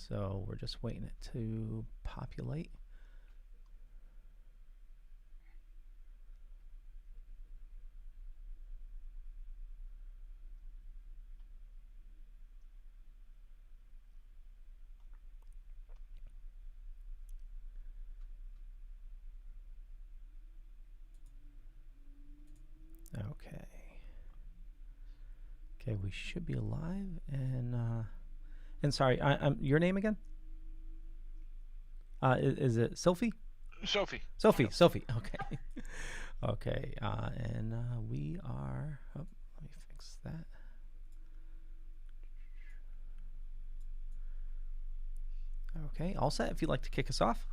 So we're just waiting it to populate. Okay. Okay, we should be live. And sorry, I'm your name again? Is it Sophie? Sophie. Sophie. Okay. Okay. And we are. Oh, let me fix that. Okay, all set. If you'd like to kick us off.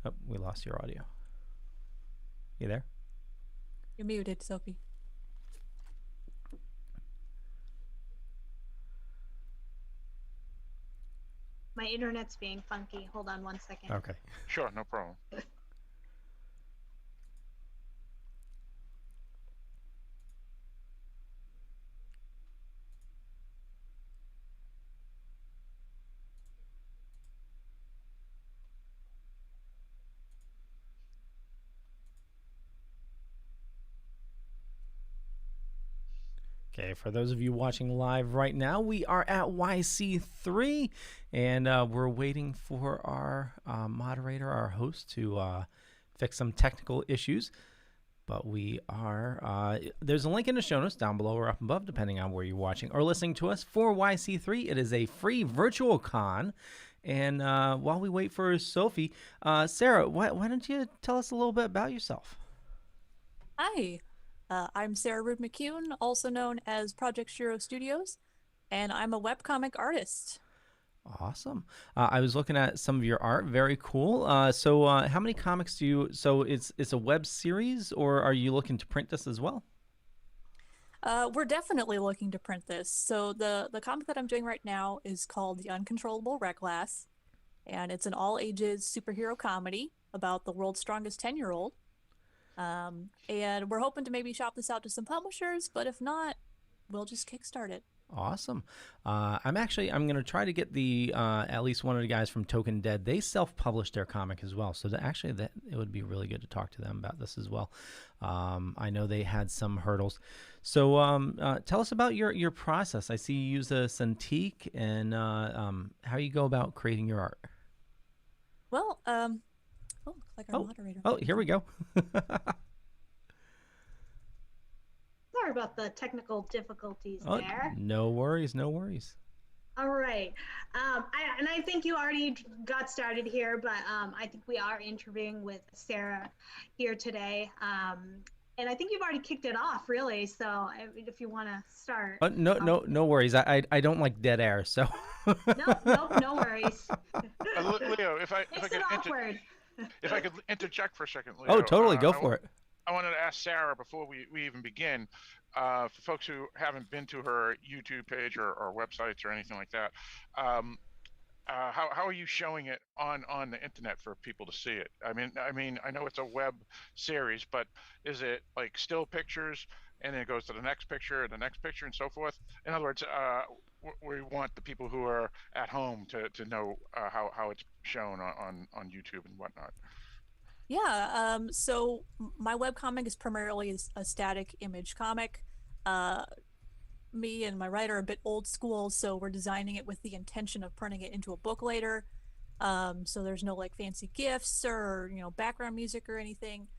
Oh, we lost your audio. You there? You're muted, Sophie. My internet's being funky. Hold on one second. Okay. Sure, no problem. Okay, for those of you watching live right now, we are at YC3, and we're waiting for our moderator, our host, to fix some technical issues. But we are, there's a link in the show notes down below or up above, depending on where you're watching or listening to us, for YC3. It is a free virtual con. And while we wait for Sophie, Sarah, why don't you tell us a little bit about yourself? Hi, I'm Sara McCune, also known as Project Shiro Studios, and I'm a webcomic artist. Awesome. I was looking at some of your art. Very cool. So how many comics do you, so it's a web series, or are you looking to print this as well? We're definitely looking to print this. So the comic that I'm doing right now is called The Uncontrollable Reclass, and it's an all-ages superhero comedy about the world's strongest 10-year-old. And we're hoping to maybe shop this out to some publishers, but if not, we'll just kickstart it. Awesome. I'm going to try to get the at least one of the guys from Token Dead. They self-published their comic as well, so that it would be really good to talk to them about this as well. I know they had some hurdles. So tell us about your process. I see you use a Cintiq, and how you go about creating your art. Well, oh, looks like our moderator. Oh, here we go. Sorry about the technical difficulties there. No worries, no worries. All right. I think you already got started here, but I think we are interviewing with Sara here today. And I think you've already kicked it off, really. So if you want to start. No worries. I don't like dead air, so. No worries. Leo, if I could interject for a second, Leo. Oh, totally. Go for it. I wanted to ask Sara before we even begin, for folks who haven't been to her YouTube page or websites or anything like that, how are you showing it on the internet for people to see it? I mean, I know it's a web series, but is it like still pictures and then it goes to the next picture and the next picture and so forth? In other words, we want the people who are at home to know how it's shown on YouTube and whatnot. Yeah, so my webcomic is primarily a static image comic. Me and my writer are a bit old school, so we're designing it with the intention of printing it into a book later. So there's no like fancy GIFs or background music or anything.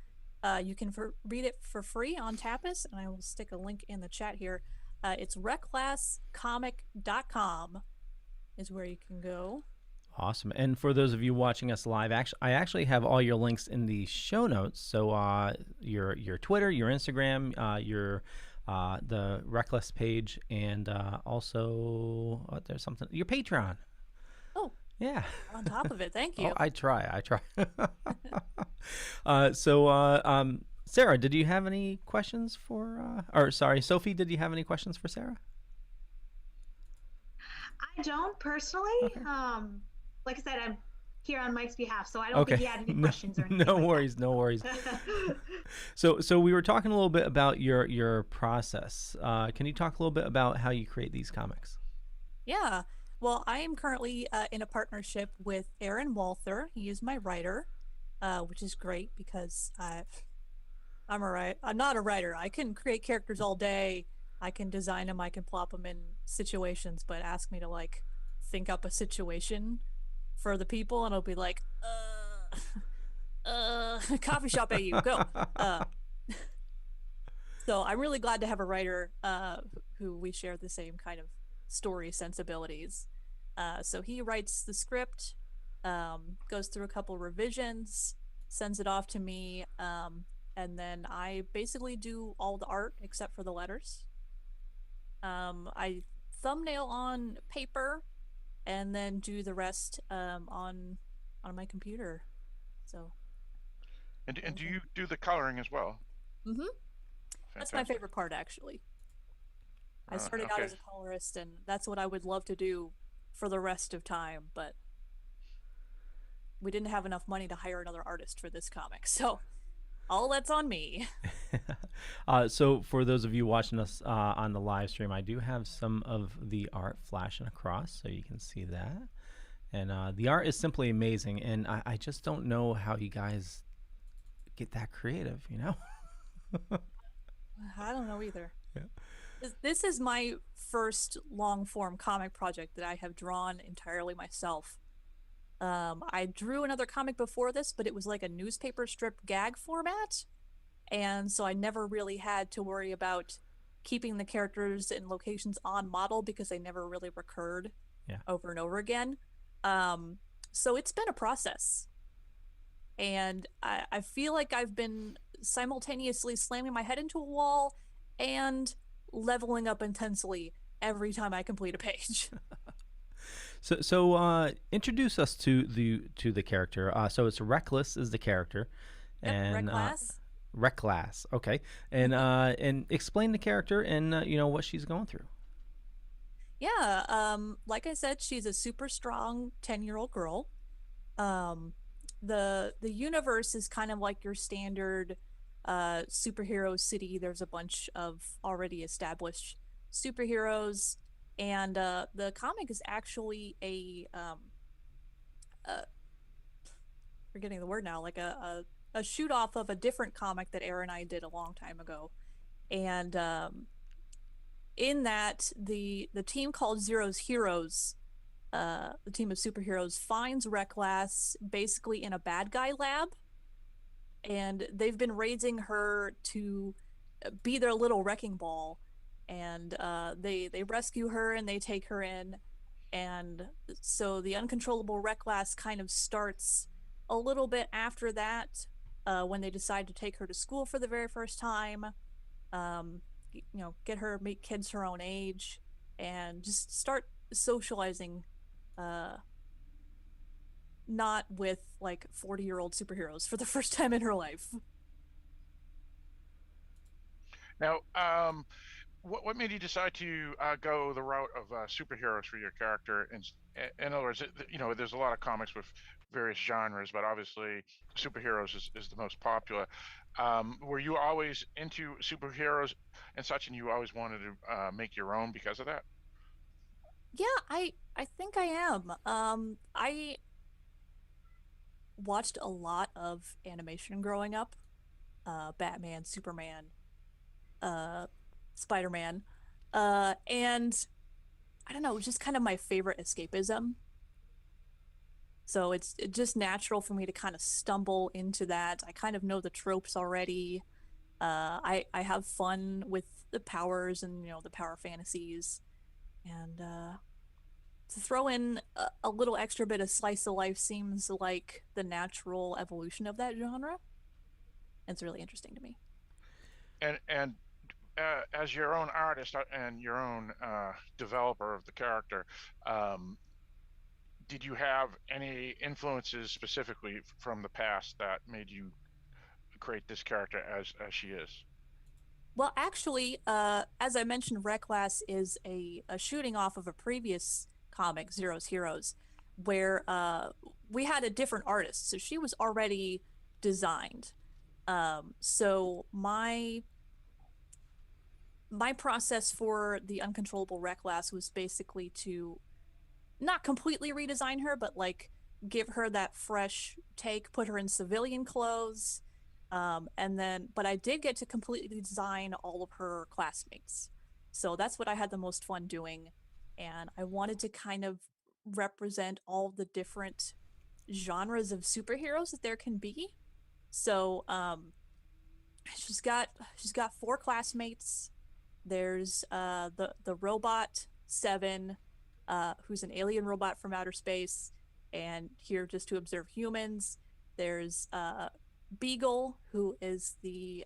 You can read it for free on Tapas, and I will stick a link in the chat here. It's reclasscomic.com is where you can go. Awesome. And for those of you watching us live, I actually have all your links in the show notes. So your Twitter, your Instagram, the Reckless page, and also there's something, your Patreon. Oh, yeah. On top of it. Thank you. Oh, I try. Sara, did you have any questions for, Sophie, did you have any questions for Sara? I don't personally. Okay. Like I said, here on Mike's behalf, so I don't Okay. think he had any questions or anything. No like worries, no worries. So we were talking a little bit about your process. Can you talk a little bit about how you create these comics? Yeah. Well, I am currently in a partnership with Aaron Walther. He is my writer, which is great because I'm not a writer. I can create characters all day. I can design them. I can plop them in situations, but ask me to like think up a situation for the people, and I'll be like, coffee shop AU, go. Uh, so I'm really glad to have a writer who we share the same kind of story sensibilities. So he writes the script, goes through a couple revisions, sends it off to me, and then I basically do all the art except for the letters. I thumbnail on paper and then do the rest on my computer. So. And do you do the coloring as well? Mm-hmm. That's my favorite part, actually. I started out as a colorist, and that's what I would love to do for the rest of time, but we didn't have enough money to hire another artist for this comic, so all that's on me. So for those of you watching us on the live stream, I do have some of the art flashing across, so you can see that. And the art is simply amazing, and I just don't know how you guys get that creative, you know? I don't know either. Yeah. This is my first long form comic project that I have drawn entirely myself. I drew another comic before this, but it was like a newspaper strip gag format. And so I never really had to worry about keeping the characters and locations on model because they never really recurred over and over again. So it's been a process. And I feel like I've been simultaneously slamming my head into a wall and leveling up intensely every time I complete a page. So introduce us to the character. So it's Reckless is the character, and Reckless. Okay, and explain the character and you know what she's going through. Yeah, like I said, she's a super strong 10-year-old girl. The universe is kind of like your standard superhero city. There's a bunch of already established superheroes, and the comic is actually forgetting the word now, like a shoot off of a different comic that Aaron and I did a long time ago. And in that, the team called Zero's Heroes, the team of superheroes, finds Reckless basically in a bad guy lab, and they've been raising her to be their little wrecking ball. And they rescue her and they take her in, and so the uncontrollable Reckless kind of starts a little bit after that, when they decide to take her to school for the very first time. You know, get her meet kids her own age and just start socializing, not with like 40-year-old superheroes for the first time in her life. Now, what made you decide to go the route of superheroes for your character? In other words, you know, there's a lot of comics with various genres, but obviously superheroes is the most popular. Were you always into superheroes and such, and you always wanted to make your own because of that? Yeah, I think I am. I watched a lot of animation growing up. Batman, Superman, Spider-Man. And I don't know, it was just kind of my favorite escapism. So it's just natural for me to kind of stumble into that. I kind of know the tropes already. I have fun with the powers and, you know, the power fantasies. And to throw in a little extra bit of slice of life seems like the natural evolution of that genre. And it's really interesting to me. And as your own artist and your own developer of the character, did you have any influences specifically from the past that made you create this character as she is? Well, actually, as I mentioned, Reckless is a shooting off of a previous comic, Zero's Heroes. where we had a different artist, so she was already designed. So my process for the uncontrollable reclass was basically to not completely redesign her, but like give her that fresh take, put her in civilian clothes. And then, but I did get to completely design all of her classmates. So that's what I had the most fun doing. And I wanted to kind of represent all the different genres of superheroes that there can be. So she's got four classmates. There's the robot Seven, who's an alien robot from outer space and here just to observe humans. There's Beagle, who is the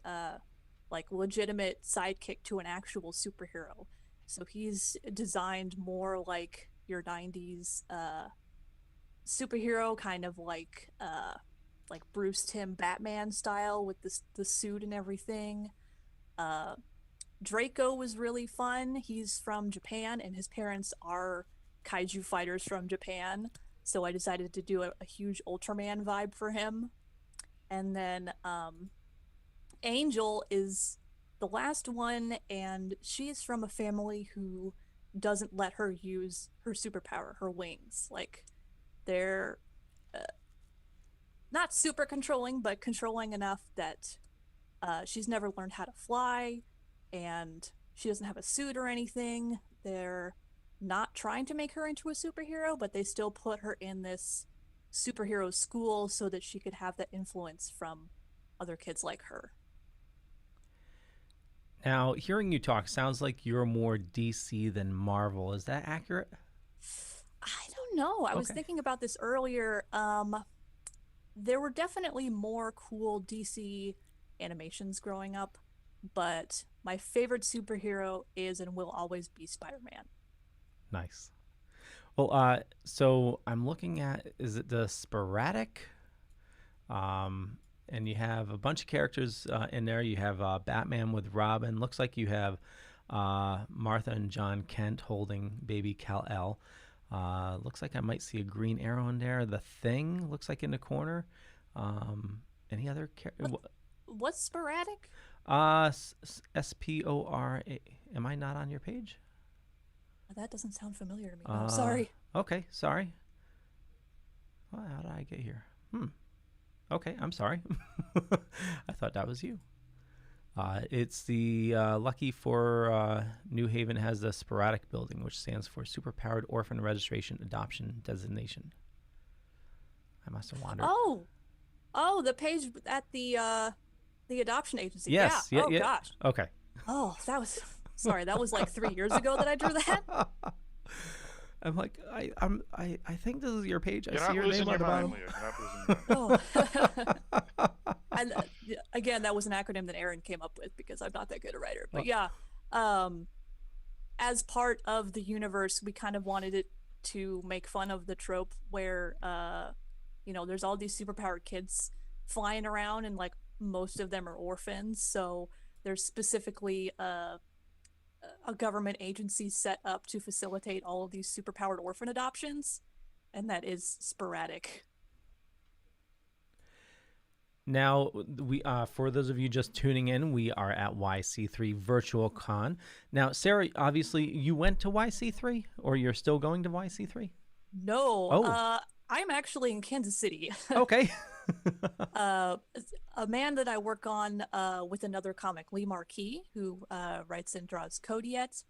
like legitimate sidekick to an actual superhero. So he's designed more like your 90s superhero, kind of like Bruce Timm Batman style with the suit and everything. Draco was really fun. He's from Japan, and his parents are kaiju fighters from Japan. So I decided to do a huge Ultraman vibe for him. And then Angel is the last one, and she's from a family who doesn't let her use her superpower, her wings. Like, they're not super controlling, but controlling enough that she's never learned how to fly, and she doesn't have a suit or anything. They're not trying to make her into a superhero, but they still put her in this superhero school so that she could have that influence from other kids like her. Now, hearing you talk sounds like you're more DC than Marvel. Is that accurate? I don't know. I was thinking about this earlier. There were definitely more cool DC animations growing up, but my favorite superhero is and will always be Spider-Man. Nice. Well, so I'm looking at, is it the sporadic? And you have a bunch of characters in there. You have Batman with Robin. Looks like you have Martha and John Kent holding baby Kal-El. Looks like I might see a Green Arrow in there. The Thing looks like in the corner. Any other What's sporadic? SPORA. Am I not on your page? That doesn't sound familiar to me. I'm sorry. Okay, sorry. Well, how did I get here? Okay, I'm sorry. I thought that was you. It's the lucky for New Haven has the sporadic building, which stands for Superpowered Orphan Registration Adoption Designation. I must have wandered. Oh, the page at the adoption agency. Yes. Yeah. Yeah. Gosh. Okay. Oh, that was that was like 3 years ago that I drew that. I'm like, I think this is your page. You're I see your name on the bottom. Leo. You're not losing your mind. Oh. And again, that was an acronym that Aaron came up with because I'm not that good a writer. But yeah, as part of the universe, we kind of wanted it to make fun of the trope where, there's all these superpowered kids flying around, and like most of them are orphans. So there's specifically a government agency set up to facilitate all of these superpowered orphan adoptions, and that is sporadic. Now, we for those of you just tuning in, we are at YC3 Virtual Con. Now, Sarah, obviously you went to YC3, or you're still going to YC3? No. I'm actually in Kansas City. Okay. A man that I work on with another comic, Lee Marquis, who writes and draws Kodiet,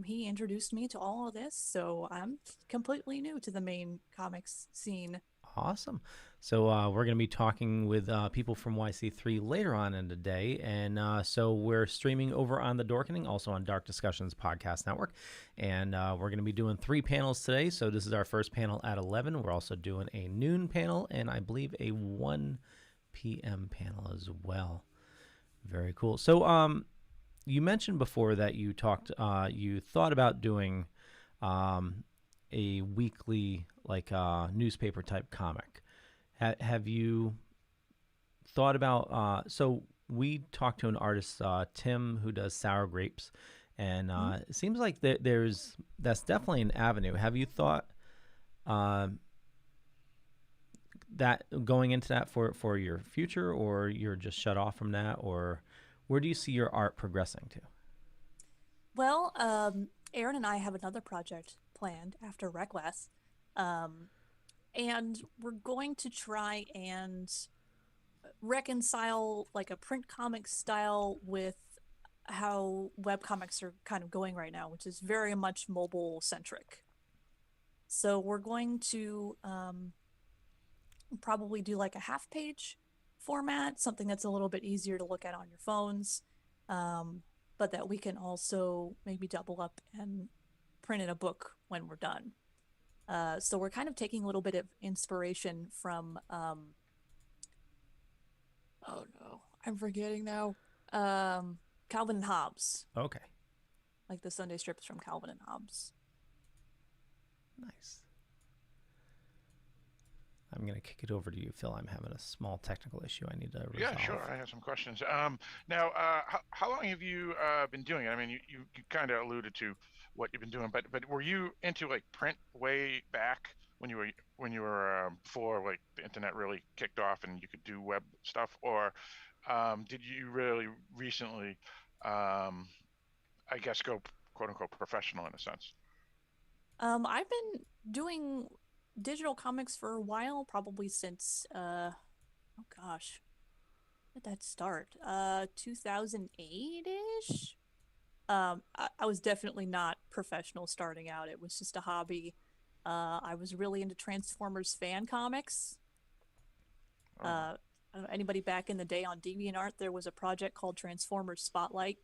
he introduced me to all of this, so I'm completely new to the main comics scene. Awesome. So we're going to be talking with people from YC3 later on in the day. And so we're streaming over on the Dorkening, also on Dark Discussions Podcast Network. And we're going to be doing 3 panels today. So this is our first panel at 11. We're also doing a noon panel and I believe a 1 p.m. panel as well. Very cool. So you mentioned before that you thought about doing a weekly newspaper type comic. Have you thought about so we talked to an artist, Tim, who does Sour Grapes, and it seems like that's definitely an avenue. Have you thought Um, that going into that for your future, or you're just shut off from that, or where do you see your art progressing to? Well, Aaron and I have another project planned after Reckless. Um, and we're going to try and reconcile like a print comic style with how webcomics are kind of going right now, which is very much mobile centric. So we're going to probably do like a half page format, something that's a little bit easier to look at on your phones, but that we can also maybe double up and print in a book when we're done. So we're kind of taking a little bit of inspiration from, oh no, I'm forgetting now. Calvin and Hobbes, Okay, like the Sunday strips from Calvin and Hobbes. nice. I'm going to kick it over to you, Phil. I'm having a small technical issue I need to resolve. Yeah, sure. I have some questions. Now, how long have you been doing it? I mean, you kind of alluded to what you've been doing, but were you into like print way back when you were before like the internet really kicked off and you could do web stuff, or did you really recently, I guess, go quote unquote professional in a sense? I've been doing digital comics for a while, probably since oh gosh, when did that start? 2008-ish. I was definitely not professional starting out. It was just a hobby. I was really into Transformers fan comics. Oh, Anybody back in the day on DeviantArt, there was a project called Transformers Spotlight.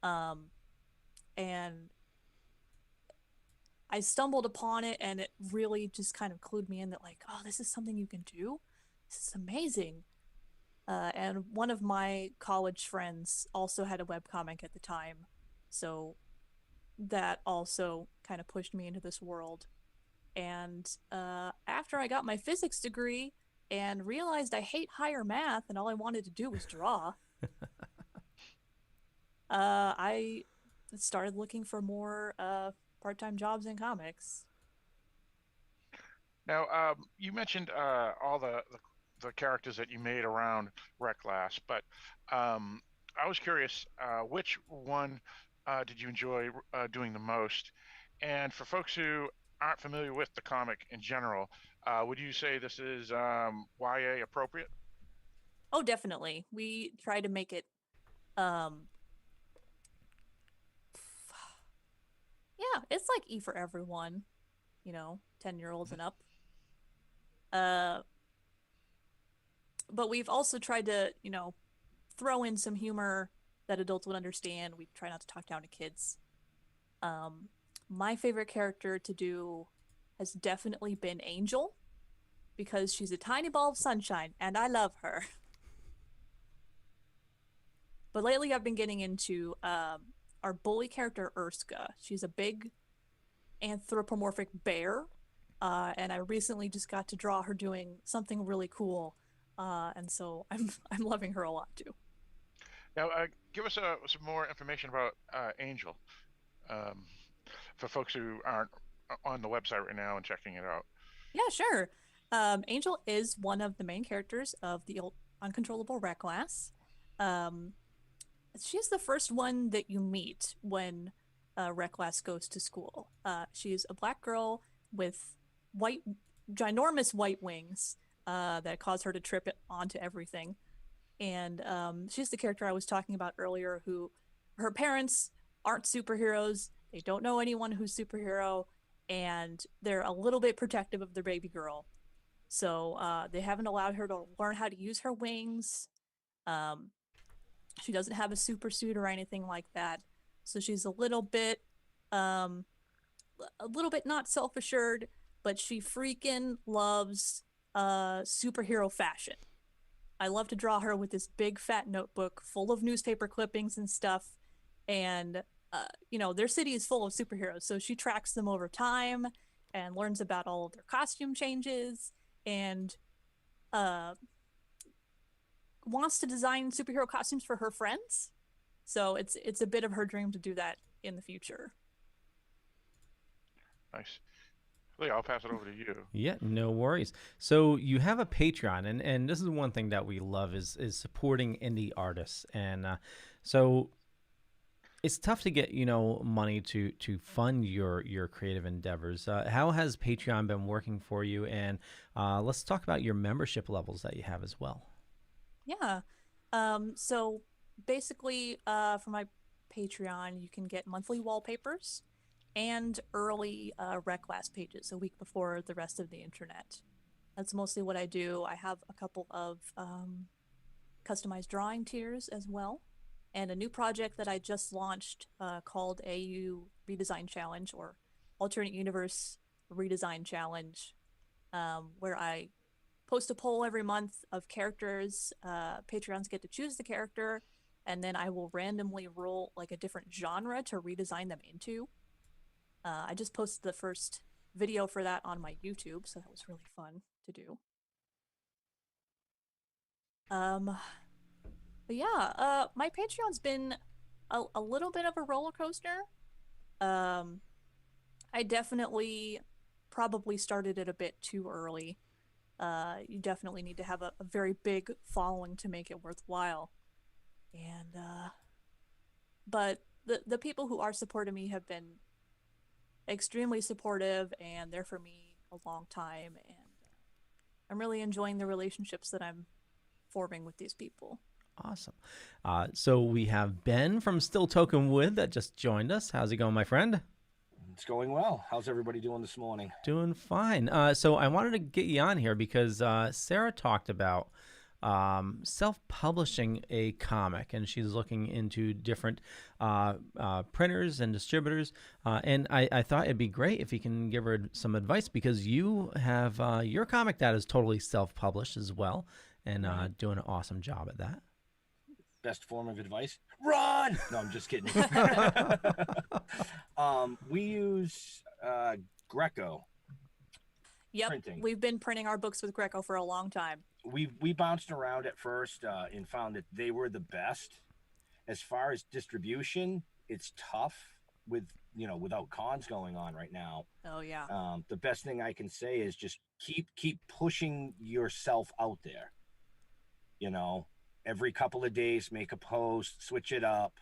Um, and I stumbled upon it and it really just kind of clued me in that, like, oh, this is something you can do. This is amazing. And one of my college friends also had a webcomic at the time. So that also kind of pushed me into this world. And after I got my physics degree and realized I hate higher math and all I wanted to do was draw, I started looking for more part-time jobs in comics. now you mentioned all the characters that you made around Reclass, but I was curious, which one did you enjoy doing the most? And for folks who aren't familiar with the comic in general, would you say this is YA appropriate? Oh, definitely. We try to make it um yeah, it's like E for everyone, 10-year-olds and up. Uh but we've also tried to, throw in some humor that adults would understand. We try not to talk down to kids. Um my favorite character to do has definitely been Angel because she's a tiny ball of sunshine and I love her. But lately I've been getting into our bully character Urska. She's a big anthropomorphic bear. And I recently just got to draw her doing something really cool. And so I'm loving her a lot too. Now, give us some more information about Angel um, for folks who aren't on the website right now and checking it out. Yeah, sure. Angel is one of the main characters of the Uncontrollable Reclass. Um, she's the first one that you meet when Reclass goes to school. She's a black girl with white, ginormous white wings that cause her to trip it onto everything. And she's the character I was talking about earlier, who her parents aren't superheroes. They don't know anyone who's superhero, and they're a little bit protective of their baby girl. So they haven't allowed her to learn how to use her wings. Um, she doesn't have a super suit or anything like that. So she's um, a little bit not self assured, but she freaking loves superhero fashion. I love to draw her with this big fat notebook full of newspaper clippings and stuff. And, their city is full of superheroes. So she tracks them over time and learns about all of their costume changes and uh, wants to design superhero costumes for her friends. So it's a bit of her dream to do that in the future. Nice. Lee, I'll pass it over to you. Yeah, no worries. So you have a Patreon, and this is one thing that we love is supporting indie artists, and so it's tough to get money to fund your creative endeavors. How has Patreon been working for you? And let's talk about your membership levels that you have as well. Yeah. So basically, for my Patreon, you can get monthly wallpapers and early rec class pages a week before the rest of the internet. That's mostly what I do. I have a couple of customized drawing tiers as well, and a new project that I just launched called AU Redesign Challenge, or Alternate Universe Redesign Challenge, where I post a poll every month of characters. Patreons get to choose the character, and then I will randomly roll like a different genre to redesign them into. I just posted the first video for that on my YouTube, so that was really fun to do. But yeah, my Patreon's been a little bit of a roller coaster. I definitely probably started it a bit too early. You definitely need to have a very big following to make it worthwhile. And but the people who are supporting me have been extremely supportive and there for me a long time, and I'm really enjoying the relationships that I'm forming with these people. Awesome. So we have Ben from Still Token Wood that just joined us. How's it going, my friend? It's going well. How's everybody doing this morning? Doing fine. So I wanted to get you on here because Sara talked about self-publishing a comic, and she's looking into different printers and distributors. And I thought it'd be great if you can give her some advice, because you have your comic that is totally self-published as well, and doing an awesome job at that. Best form of advice? Run! No, I'm just kidding. We use Greco. Yep, printing. We've been printing our books with Greco for a long time. We bounced around at first and found that they were the best. As far as distribution, it's tough without cons going on right now. Oh yeah. The best thing I can say is just keep pushing yourself out there. Every couple of days, make a post, switch it up.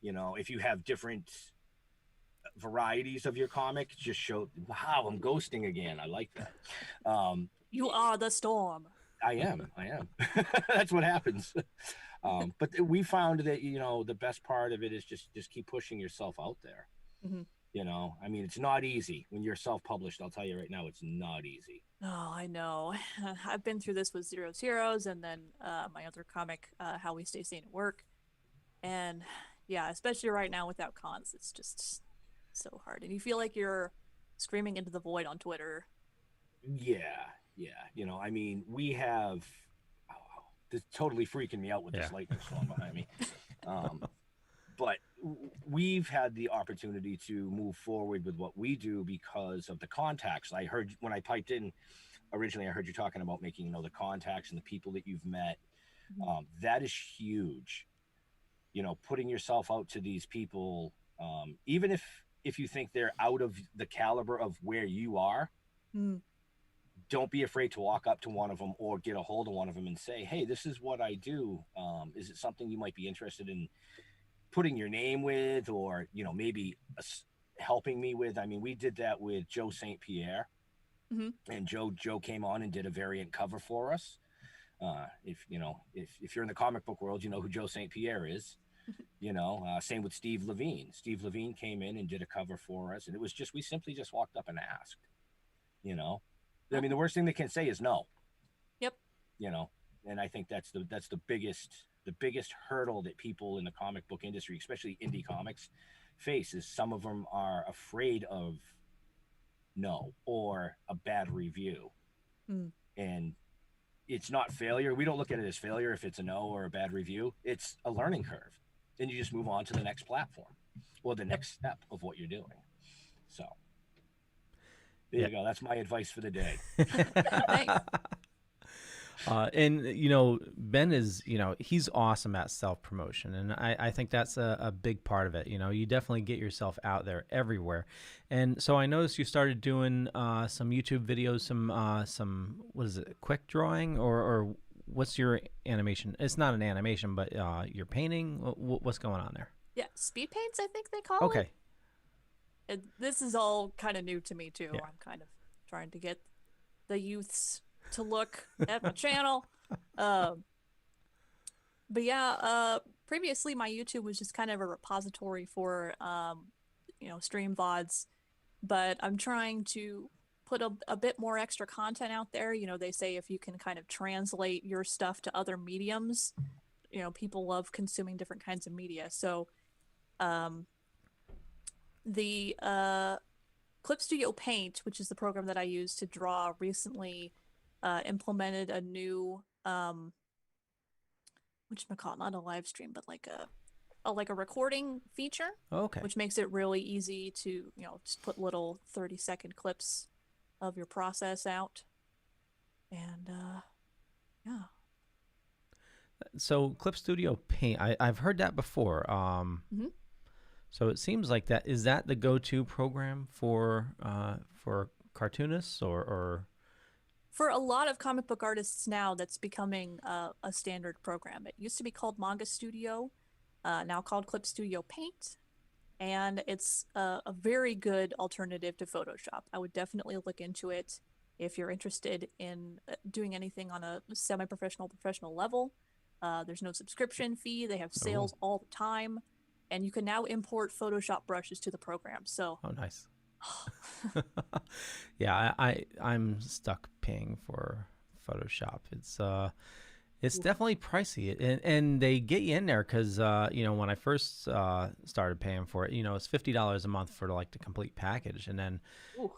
If you have different varieties of your comic, just show, wow, I'm ghosting again. I like that. You are the storm. I am. That's what happens. But we found that, the best part of it is just keep pushing yourself out there. It's not easy when you're self-published. I'll tell you right now, it's not easy. Oh, I know. I've been through this with Zero's Heroes, and then my other comic, How We Stay Sane at Work. And yeah, especially right now without cons, it's just so hard. And you feel like you're screaming into the void on Twitter. Yeah. We have, this is totally freaking me out with this lightning storm behind me. But we've had the opportunity to move forward with what we do because of the contacts. I heard when I piped in originally, I heard you talking about making, the contacts and the people that you've met. That is huge. Putting yourself out to these people, even if you think they're out of the caliber of where you are, don't be afraid to walk up to one of them or get a hold of one of them and say, hey, this is what I do. Is it something you might be interested in putting your name with, or, maybe helping me with? We did that with Joe St. Pierre, and Joe came on and did a variant cover for us. If you're in the comic book world, you know who Joe St. Pierre is. Same with Steve Levine. Steve Levine came in and did a cover for us, and it was just, we simply just walked up and asked. The worst thing they can say is no. Yep. And I think that's the biggest hurdle that people in the comic book industry, especially indie comics, face, is some of them are afraid of no or a bad review. And it's not failure. We don't look at it as failure if it's a no or a bad review. It's a learning curve. Then you just move on to the next platform or the next step of what you're doing. So there you go. That's my advice for the day. Thanks. And Ben is, he's awesome at self-promotion, and I think that's a big part of it. You definitely get yourself out there everywhere. And so I noticed you started doing some YouTube videos, some what is it, quick drawing, or what's your animation? It's not an animation, but you're painting. What's going on there? Yeah, speed paints, I think they call it. Okay. This is all kind of new to me too. Yeah. I'm kind of trying to get the youths to look at my channel. But yeah, previously my YouTube was just kind of a repository for stream VODs, but I'm trying to put a bit more extra content out there. They say if you can kind of translate your stuff to other mediums, people love consuming different kinds of media. So the Clip Studio Paint, which is the program that I use to draw, recently implemented a new whatchamacallit, not a live stream, but like a recording feature. Okay. Which makes it really easy to just put little 30-second clips of your process out. And yeah. So Clip Studio Paint, I've heard that before. So it seems like is that the go-to program for cartoonists or for a lot of comic book artists now, that's becoming a standard program. It used to be called Manga Studio, now called Clip Studio Paint, and it's a very good alternative to Photoshop. I would definitely look into it if you're interested in doing anything on a semi-professional, professional level. There's no subscription fee. They have sales all the time. And you can now import Photoshop brushes to the program. So, oh, nice. Yeah, I'm stuck paying for Photoshop. It's definitely pricey, and they get you in there because when I first started paying for it, it's $50 a month for like the complete package, and then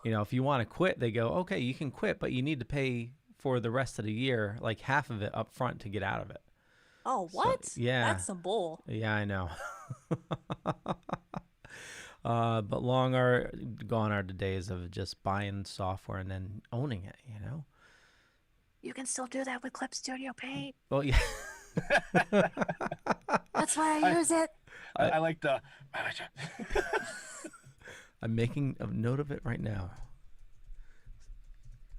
if you want to quit, they go, okay, you can quit, but you need to pay for the rest of the year, like half of it up front to get out of it. Oh, what? So, yeah, that's some bull. Yeah, I know. But long are gone are the days of just buying software and then owning it. You can still do that with Clip Studio Paint. Well, yeah. That's why I use it. I like the. I'm making a note of it right now.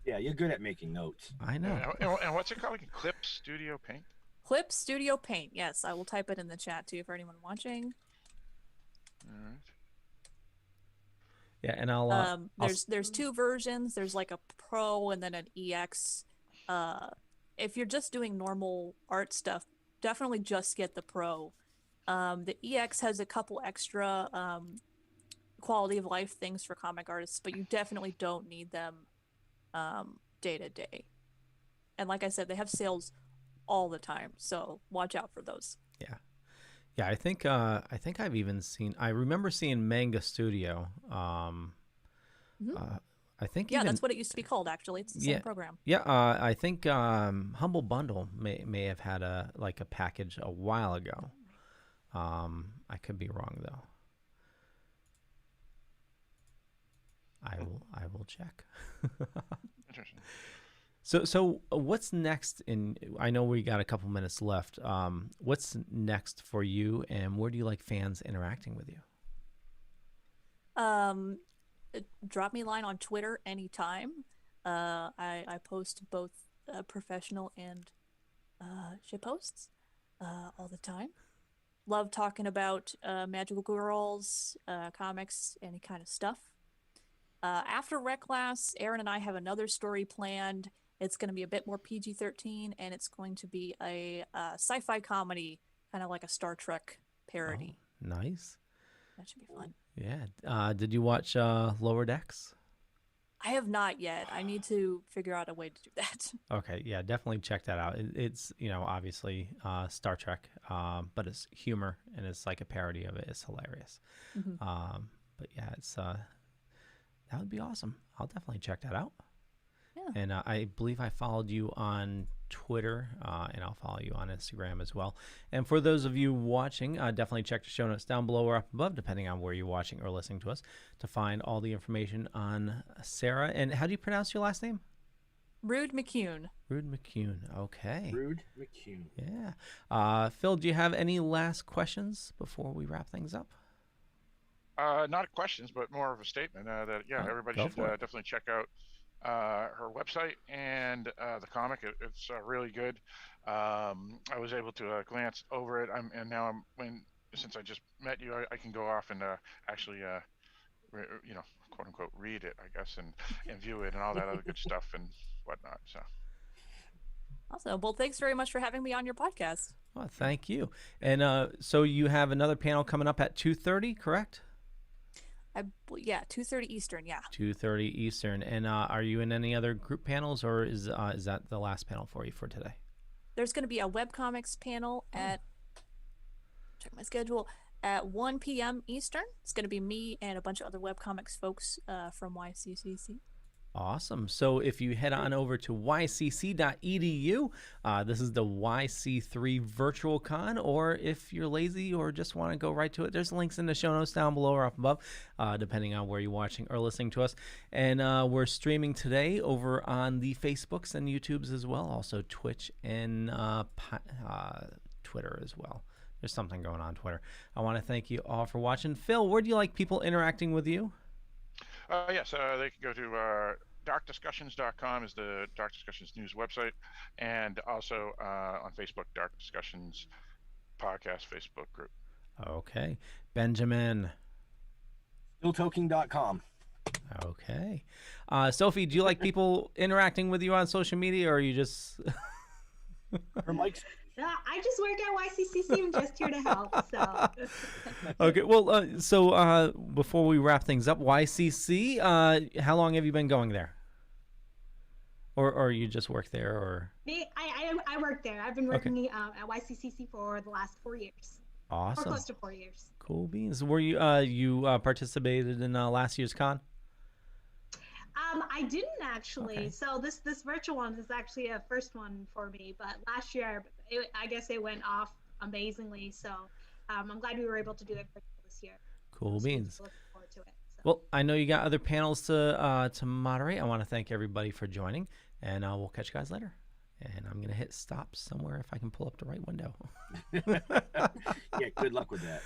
Yeah, you're good at making notes. I know. And what's it called? Clip Studio Paint? Clip Studio Paint. Yes, I will type it in the chat too for anyone watching. All right. Yeah, and I'll there's two versions. There's like a Pro and then an EX. If you're just doing normal art stuff, definitely just get the Pro. The EX has a couple extra quality of life things for comic artists, but you definitely don't need them day to day. And like I said, they have sales all the time, so watch out for those. Yeah, I think I've even seen. I remember seeing Manga Studio. I think that's what it used to be called. Actually, it's the same program. Yeah, I think Humble Bundle may have had a package a while ago. I could be wrong though. I will check. Interesting. So what's next I know we got a couple minutes left. What's next for you, and where do you like fans interacting with you? Drop me a line on Twitter anytime. I post both professional and shit posts all the time. Love talking about magical girls, comics, any kind of stuff. After Rec Class, Aaron and I have another story planned. It's going to be a bit more PG-13, and it's going to be a sci-fi comedy, kind of like a Star Trek parody. Oh, nice. That should be fun. Yeah. Did you watch Lower Decks? I have not yet. I need to figure out a way to do that. Okay. Yeah, definitely check that out. It's obviously Star Trek, but it's humor, and it's like a parody of it. It's hilarious. Mm-hmm. But yeah, it's that would be awesome. I'll definitely check that out. Yeah. And I believe I followed you on Twitter, and I'll follow you on Instagram as well. And for those of you watching, definitely check the show notes down below or up above, depending on where you're watching or listening to us, to find all the information on Sara. And how do you pronounce your last name? Rude McCune. Rude McCune. Okay. Rude McCune. Yeah. Phil, do you have any last questions before we wrap things up? Not questions, but more of a statement that everybody should definitely check out her website and the comic. It's really good. I was able to glance over it. Since I just met you, I can go off and actually, quote unquote, read it, I guess, and view it and all that other good stuff and whatnot. So. Awesome. Well, thanks very much for having me on your podcast. Well, thank you. And so you have another panel coming up at 2:30, correct? 2:30 Eastern. Yeah. 2:30 Eastern. And are you in any other group panels, or is that the last panel for you for today? There's going to be a webcomics panel at check my schedule at 1 p.m. Eastern. It's going to be me and a bunch of other webcomics folks from YCCC. Awesome. So if you head on over to ycc.edu, this is the YC3 Virtual Con, or if you're lazy or just want to go right to it, there's links in the show notes down below or up above, depending on where you're watching or listening to us. And we're streaming today over on the Facebooks and YouTubes as well, also Twitch and Twitter as well. There's something going on Twitter. I want to thank you all for watching. Phil, where do you like people interacting with you? Yes, they can go to darkdiscussions.com is the Dark Discussions News website, and also on Facebook, Dark Discussions Podcast Facebook group. Okay. Benjamin. Stilltoking.com. Okay. Sophie, do you like people interacting with you on social media, or are you just... Her mic's... I just work at YCCC. I'm just here to help. So. Okay. Well, so before we wrap things up, YCC, how long have you been going there? Or you just work there, or? I work there. I've been working at YCCC for the last 4 years. Awesome. Or close to 4 years. Cool beans. Were you participated in last year's con? I didn't actually. Okay. So this virtual one is actually a first one for me. But last year, I guess it went off amazingly. So I'm glad we were able to do it this year. Cool beans. Looking forward to it. So. Well, I know you got other panels to moderate. I want to thank everybody for joining, and we'll catch you guys later. And I'm gonna hit stop somewhere if I can pull up the right window. Yeah. Good luck with that.